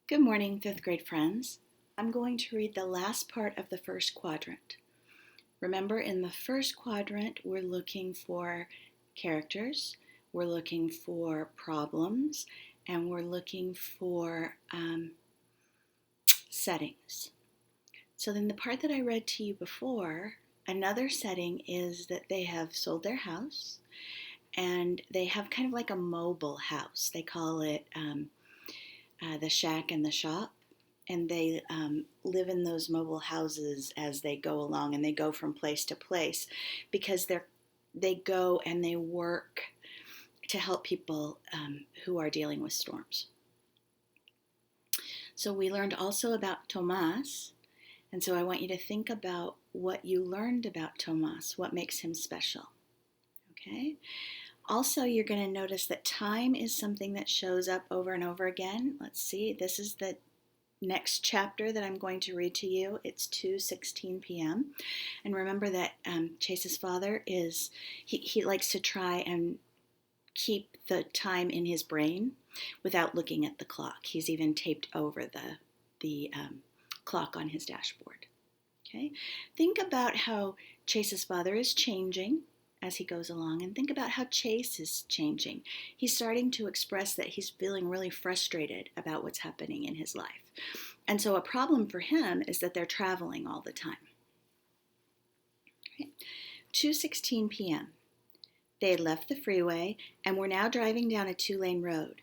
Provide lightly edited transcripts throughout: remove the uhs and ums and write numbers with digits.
Good morning, fifth grade friends. I'm going to read the last part of the first quadrant. Remember, in the first quadrant, we're looking for characters, we're looking for problems, and we're looking for settings. So then the part that I read to you before, another setting is that they have sold their house and they have kind of like a mobile house. They call it the shack and the shop. And they live in those mobile houses as they go along, and they go from place to place because they go and they work to help people who are dealing with storms. So we learned also about Tomas, and so I want you to think about what you learned about Tomas, what makes him special. Okay? Also, you're going to notice that time is something that shows up over and over again. Let's see, this is the next chapter that I'm going to read to you. It's 2:16 p.m. And remember that Chase's father he likes to try and keep the time in his brain without looking at the clock. He's even taped over the clock on his dashboard. Okay, think about how Chase's father is changing as he goes along, and think about how Chase is changing. He's starting to express that he's feeling really frustrated about what's happening in his life. And so a problem for him is that they're traveling all the time. Okay. 2:16 p.m. They had left the freeway and were now driving down a two-lane road.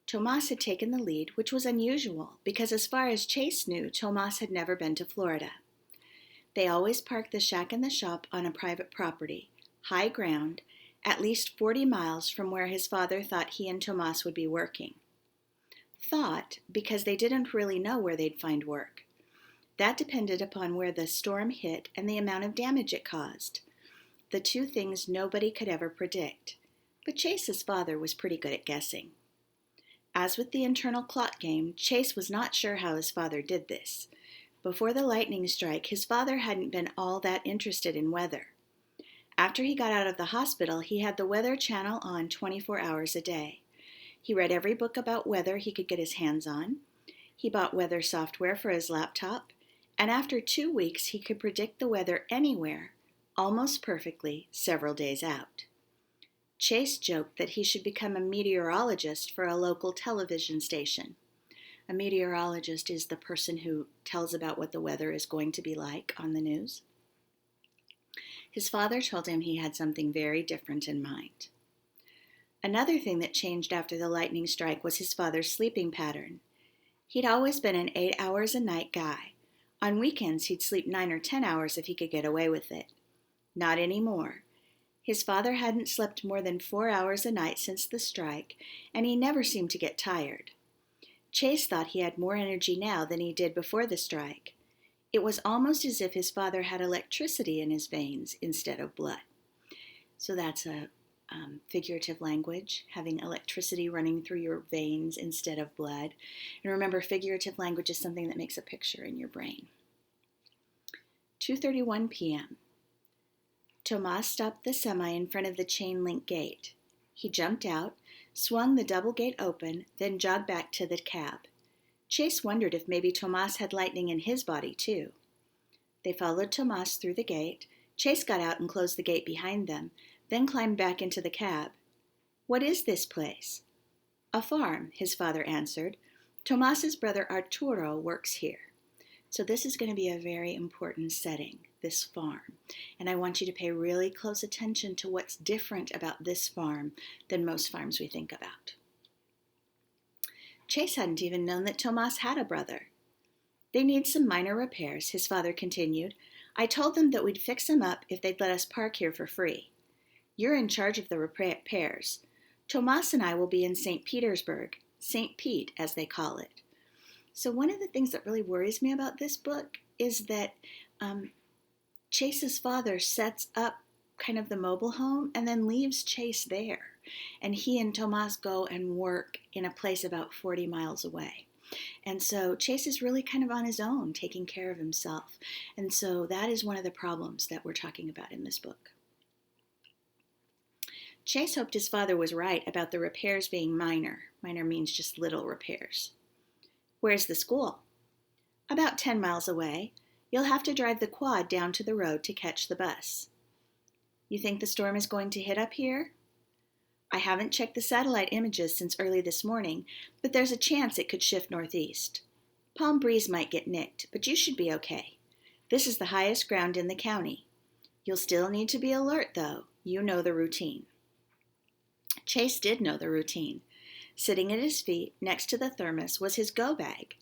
Tomas had taken the lead, which was unusual because as far as Chase knew, Tomas had never been to Florida. They always parked the shack and the shop on a private property, high ground, at least 40 miles from where his father thought he and Tomas would be working. Thought because they didn't really know where they'd find work. That depended upon where the storm hit and the amount of damage it caused. The two things nobody could ever predict. But Chase's father was pretty good at guessing. As with the internal clock game, Chase was not sure how his father did this. Before the lightning strike, his father hadn't been all that interested in weather. After he got out of the hospital, he had the Weather Channel on 24 hours a day. He read every book about weather he could get his hands on. He bought weather software for his laptop, and after 2 weeks he could predict the weather anywhere, almost perfectly, several days out. Chase joked that he should become a meteorologist for a local television station. A meteorologist is the person who tells about what the weather is going to be like on the news. His father told him he had something very different in mind. Another thing that changed after the lightning strike was his father's sleeping pattern. He'd always been an 8 hours a night guy. On weekends, he'd sleep 9 or 10 hours if he could get away with it. Not anymore. His father hadn't slept more than 4 hours a night since the strike, and he never seemed to get tired. Chase thought he had more energy now than he did before the strike. It was almost as if his father had electricity in his veins instead of blood. So that's a figurative language, having electricity running through your veins instead of blood. And remember, figurative language is something that makes a picture in your brain. 2:31 p.m. Tomas stopped the semi in front of the chain link gate. He jumped out, swung the double gate open, then jogged back to the cab. Chase wondered if maybe Tomas had lightning in his body too. They followed Tomas through the gate. Chase got out and closed the gate behind them, then climbed back into the cab. "What is this place?" "A farm," his father answered. "Tomas's brother Arturo works here." So this is going to be a very important setting, this farm. And I want you to pay really close attention to what's different about this farm than most farms we think about. Chase hadn't even known that Tomas had a brother. "They need some minor repairs," his father continued. "I told them that we'd fix them up if they'd let us park here for free. You're in charge of the repairs. Tomas and I will be in St. Petersburg, St. Pete as they call it." So one of the things that really worries me about this book is that Chase's father sets up kind of the mobile home and then leaves Chase there. And he and Tomas go and work in a place about 40 miles away. And so Chase is really kind of on his own, taking care of himself. And so that is one of the problems that we're talking about in this book. Chase hoped his father was right about the repairs being minor. Minor means just little repairs. Where's the school? About 10 miles away. You'll have to drive the quad down to the road to catch the bus. You think the storm is going to hit up here? I haven't checked the satellite images since early this morning, but there's a chance it could shift northeast. Palm Breeze might get nicked, but you should be okay. This is the highest ground in the county. You'll still need to be alert, though. You know the routine. Chase did know the routine. Sitting at his feet, next to the thermos, was his go bag,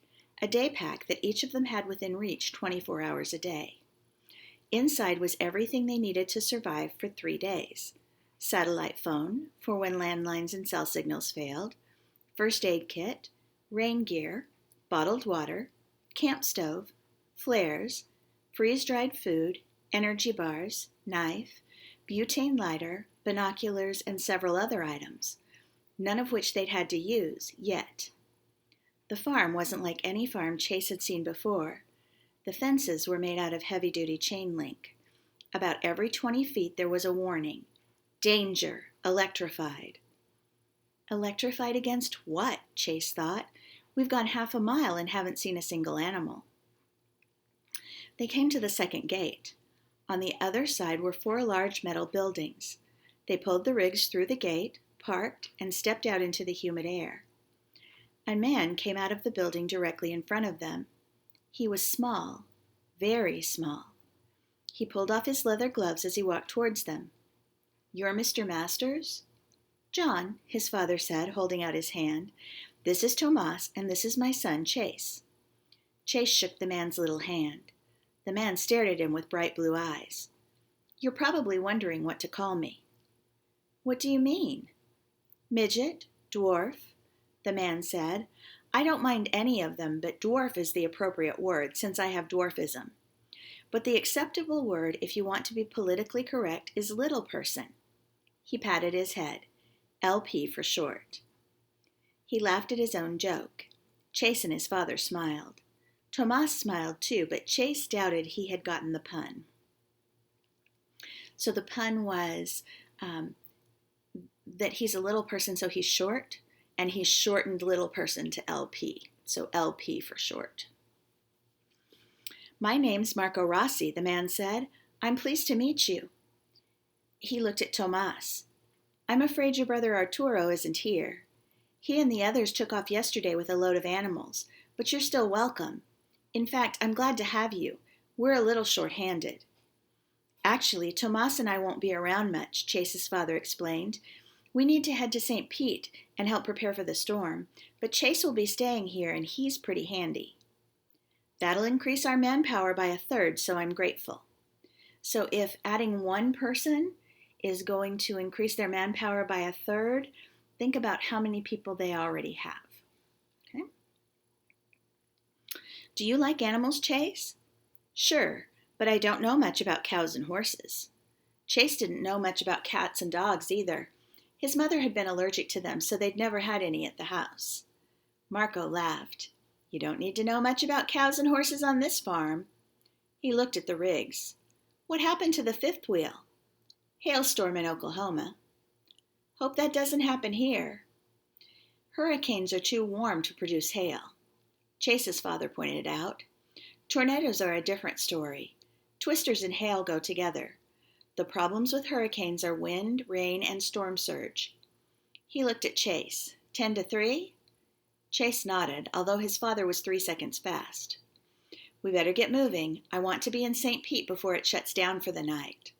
a day pack that each of them had within reach 24 hours a day. Inside was everything they needed to survive for 3 days. Satellite phone, for when landlines and cell signals failed, first aid kit, rain gear, bottled water, camp stove, flares, freeze-dried food, energy bars, knife, butane lighter, binoculars, and several other items, none of which they'd had to use yet. The farm wasn't like any farm Chase had seen before. The fences were made out of heavy-duty chain link. About every 20 feet there was a warning. Danger, electrified. Electrified against what? Chase thought. We've gone half a mile and haven't seen a single animal. They came to the second gate. On the other side were 4 large metal buildings. They pulled the rigs through the gate, parked, and stepped out into the humid air. A man came out of the building directly in front of them. He was small, very small. He pulled off his leather gloves as he walked towards them. "You're Mr. Masters?" "John," his father said, holding out his hand. "This is Tomas, and this is my son, Chase." Chase shook the man's little hand. The man stared at him with bright blue eyes. "You're probably wondering what to call me." "What do you mean?" "Midget, dwarf," the man said. "I don't mind any of them, but dwarf is the appropriate word, since I have dwarfism. But the acceptable word, if you want to be politically correct, is little person." He patted his head. LP for short. He laughed at his own joke. Chase and his father smiled. Tomas smiled too, but Chase doubted he had gotten the pun. So the pun was that he's a little person, so he's short, and he shortened little person to LP, so LP for short. "My name's Marco Rossi," the man said. "I'm pleased to meet you." He looked at Tomas. "I'm afraid your brother Arturo isn't here. He and the others took off yesterday with a load of animals, but you're still welcome. In fact, I'm glad to have you. We're a little short-handed." "Actually, Tomas and I won't be around much," Chase's father explained. "We need to head to St. Pete and help prepare for the storm, but Chase will be staying here and he's pretty handy." "That'll increase our manpower by 1/3, so I'm grateful." So if adding 1 person is going to increase their manpower by 1/3, think about how many people they already have. Okay? "Do you like animals, Chase?" "Sure, but I don't know much about cows and horses." Chase didn't know much about cats and dogs either. His mother had been allergic to them, so they'd never had any at the house. Marco laughed. "You don't need to know much about cows and horses on this farm." He looked at the rigs. "What happened to the 5th wheel?" "Hailstorm in Oklahoma." "Hope that doesn't happen here." "Hurricanes are too warm to produce hail," Chase's father pointed out. "Tornadoes are a different story. Twisters and hail go together. The problems with hurricanes are wind, rain, and storm surge." He looked at Chase. 10 to 3? Chase nodded, although his father was 3 seconds fast. "We better get moving. I want to be in St. Pete before it shuts down for the night."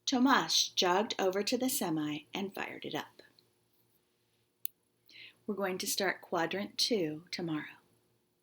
Tomas jogged over to the semi and fired it up. We're going to start Quadrant 2 tomorrow.